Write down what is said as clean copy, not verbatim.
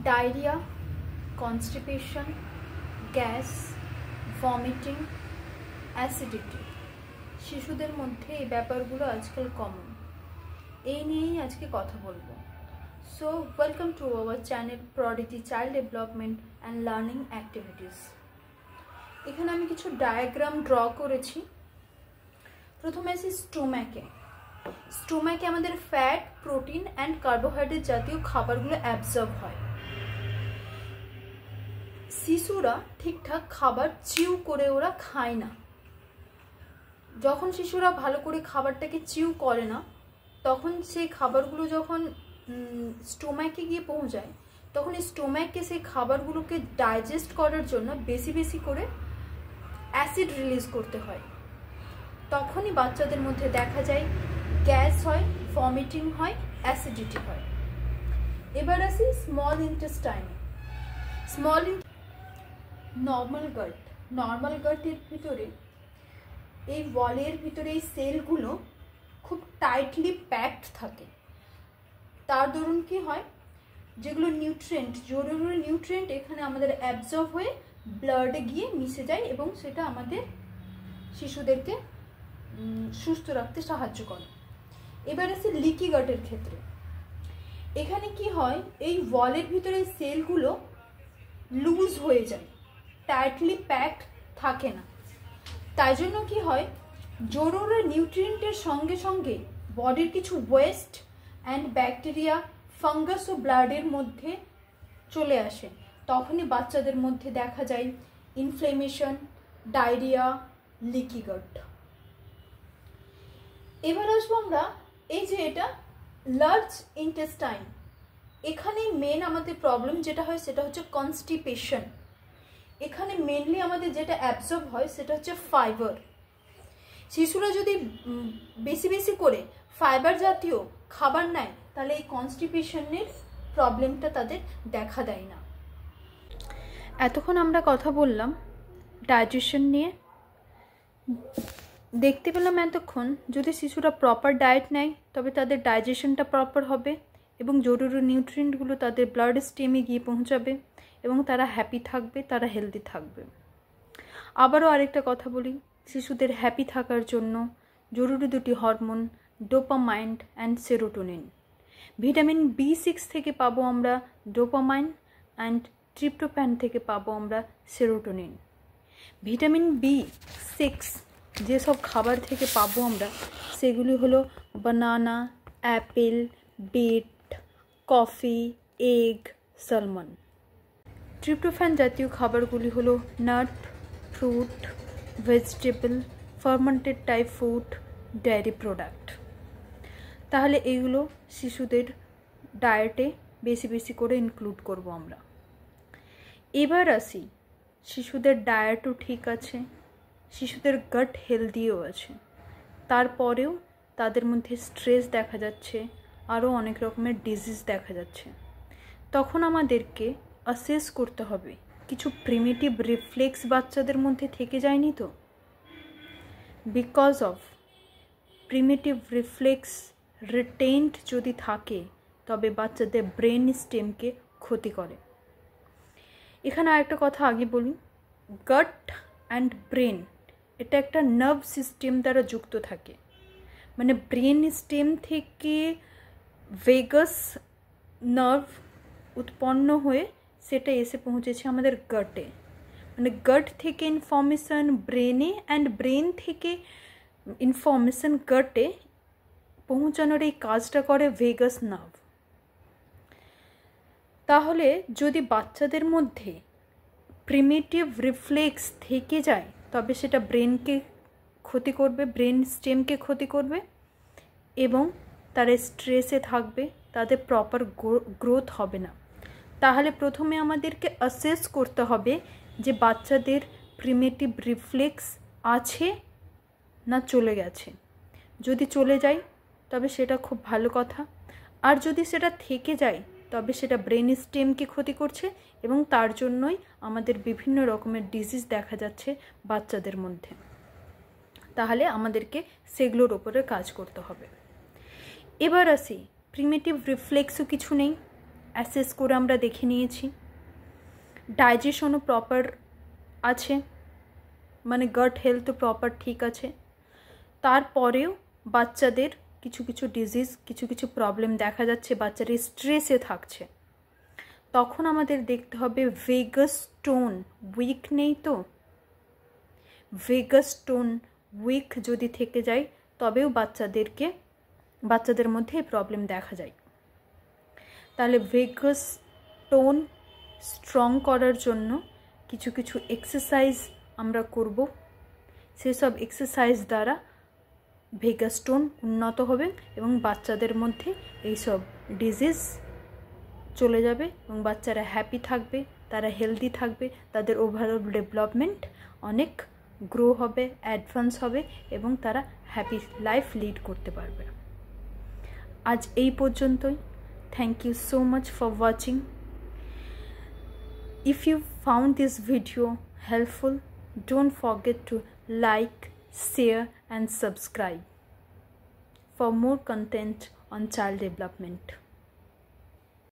Diarrhoea, constipation, gas, vomiting, acidity. শিশুদের মধ্যে এই ব্যাপারগুলো আজকাল কমন। এই নিয়েই আজকে কথা বলবো। So welcome to our channel prodigy child development and learning activities. এখানে আমি কিছু ডায়াগ্রাম ড্র করেছি। প্রথমে আসি স্টোম্যাকে। স্টোম্যাকে আমাদের ফ্যাট, প্রোটিন অ্যান্ড কার্বোহাইড্রেট জাতীয় খাবারগুলো অ্যাবজর্ব হয়। শিশুরা ঠিকঠাক খাবার চিউ করে ওরা খায় না। যখন শিশুরা ভালো করে খাবারটাকে চিউ করে না, তখন সেই খাবারগুলো যখন স্টোম্যাকে গিয়ে পৌঁছায়, তখন এই স্টোম্যাককে সেই খাবারগুলোকে ডাইজেস্ট করার জন্য বেশি বেশি করে অ্যাসিড রিলিজ করতে হয়। তখনই বাচ্চাদের মধ্যে দেখা যায় গ্যাস হয়, ভমিটিং হয়, অ্যাসিডিটি হয়। এবার আসি স্মল ইন্টেস্টাইনে। নর্মাল গাটের ভিতরে, এই ওয়ালের ভিতরে এই সেলগুলো খুব টাইটলি প্যাকড থাকে। তার দরুন কি হয়, যেগুলো নিউট্রিয়েন্ট, জরুরি নিউট্রিয়েন্ট এখানে আমাদের অ্যাবজর্ব হয়ে ব্লাডে গিয়ে মিশে যায় এবং সেটা আমাদের শিশুদেরকে সুস্থ রাখতে সাহায্য করে। এবার আসি লিকি গাটের ক্ষেত্রে। এখানে কি হয়, এই ওয়ালের ভিতরে সেলগুলো লুজ হয়ে যায়, টাইটলি প্যাকড থাকে না। তাই জন্য কি হয়, জরুরি নিউট্রিয়েন্টের সঙ্গে সঙ্গে বডির কিছু ওয়েস্ট অ্যান্ড ব্যাকটেরিয়া, ফাঙ্গাস ও ব্লাডের মধ্যে চলে আসে। তখনই বাচ্চাদের মধ্যে দেখা যায় ইনফ্লেমেশন, ডায়রিয়া, লিকি গাট। এবার আসবো আমরা, এই যে এটা লার্জ ইন্টেস্টাইন, এখানে মেন আমাদের প্রবলেম যেটা হয় সেটা হচ্ছে কনস্টিপেশন। এখানে মেনলি আমাদের যেটা অ্যাবজর্ব হয় সেটা হচ্ছে ফাইবার। শিশুরা যদি বেশি বেশি করে ফাইবার জাতীয় খাবার নেয়, তাহলে এই কনস্টিপেশনের প্রবলেমটা তাদের দেখা দেয় না। এতক্ষণ আমরা কথা বললাম ডাইজেশন নিয়ে। দেখতে পেলাম এতক্ষণ যদি শিশুরা প্রপার ডায়েট নেয় তবে তাদের ডাইজেশনটা প্রপার হবে এবং জরুরি নিউট্রিয়েন্টগুলো তাদের ব্লাড স্ট্রিমে গিয়ে পৌঁছাবে এবং তারা হ্যাপি থাকবে, তারা হেলদি থাকবে। আবারও আরেকটা কথা বলি, শিশুদের হ্যাপি থাকার জন্য জরুরি দুটি hormone, dopamine and serotonin. Vitamin B6 থেকে পাবো আমরা ডোপামাইন অ্যান্ড ট্রিপ্টোফ্যান থেকে পাবো আমরা সেরোটোনিন। ভিটামিন B6 যেসব খাবার থেকে পাবো আমরা সেগুলি হলো banana, apple, beet, coffee, egg, salmon. Tryptophan জাতীয় খাবারগুলি হলো nut, fruit, vegetable, fermented type food, dairy product. তাহলে এইগুলো শিশুদের ডায়েটে বেশি বেশি করে ইনক্লুড করব আমরা। এবার আসি, শিশুদের ডায়েটও ঠিক আছে, শিশুদের গাট হেলদিও আছে, তারপরেও তাদের মধ্যে স্ট্রেস দেখা যাচ্ছে, আরও অনেক রকমের ডিজিজ দেখা যাচ্ছে। তখন আমাদেরকে অ্যাসেস করতে হবে কিছু প্রিমিটিভ রিফ্লেক্স বাচ্চাদের মধ্যে থেকে যায়নি তো। Because of primitive reflex retained যদি থাকে তবে বাচ্চাদের ব্রেন স্টেমকে ক্ষতি করে। এখানে আরেকটা কথা আগে বলি, গাট অ্যান্ড ব্রেন এটা একটা নার্ভ সিস্টেম দ্বারা যুক্ত থাকে। মানে ব্রেন স্টেম থেকে ভেগাস নার্ভ উৎপন্ন হয়ে সেটা এসে পৌঁছেছে আমাদের গাটে। মানে গাট থেকে ইনফরমেশান ব্রেনে অ্যান্ড ব্রেন থেকে ইনফরমেশান গাটে পৌঁছানোর এই কাজটা করে ভেগাস নার্ভ। তাহলে যদি বাচ্চাদের মধ্যে প্রিমিটিভ রিফ্লেক্স থেকে যায় তবে সেটা ব্রেনকে ক্ষতি করবে, ব্রেন স্টেমকে ক্ষতি করবে এবং তারা স্ট্রেসে থাকবে, তাদের প্রপার গ্রোথ হবে না। তাহলে প্রথমে আমাদেরকে অ্যাসেস করতে হবে যে বাচ্চাদের প্রিমিটিভ রিফ্লেক্স আছে না চলে গেছে। যদি চলে যায় তবে সেটা খুব ভালো কথা, আর যদি সেটা থেকে যায় তবে সেটা ব্রেন স্টেমকে ক্ষতি করছে এবং তার জন্যই আমাদের বিভিন্ন রকমের ডিজিজ দেখা যাচ্ছে বাচ্চাদের মধ্যে। তাহলে আমাদেরকে সেগুলোর ওপরে কাজ করতে হবে। এবার আসি, প্রিমিটিভ রিফ্লেক্সও কিছু নেই, অ্যাসেস করে আমরা দেখে নিয়েছি, ডাইজেশনও প্রপার আছে, মানে গাট হেলথও প্রপার ঠিক আছে। তারপরেও বাচ্চাদের কিছু কিছু ডিজিজ, কিছু কিছু প্রবলেম দেখা যাচ্ছে, বাচ্চারা স্ট্রেসে থাকছে, তখন আমাদের দেখতে হবে ভেগাস টোন উইক নেই তো। ভেগাস টোন উইক যদি থেকে যায় তবেও বাচ্চাদের মধ্যে এই প্রবলেম দেখা যায়। তাহলে ভেগাস টোন স্ট্রং করার জন্য কিছু কিছু এক্সারসাইজ আমরা করব, সেসব এক্সারসাইজ দ্বারা ভেগাস টোন উন্নত হবে এবং বাচ্চাদের মধ্যে এইসব ডিজিজ চলে যাবে এবং বাচ্চারা হ্যাপি থাকবে, তারা হেলদি থাকবে, তাদের ওভারঅল ডেভেলপমেন্ট অনেক গ্রো হবে, অ্যাডভান্স হবে এবং তারা হ্যাপি লাইফ লিড করতে পারবে। আজ এই পর্যন্তই। Thank you so much for watching. If you found this video helpful, don't forget to like, share and subscribe for more content on child development.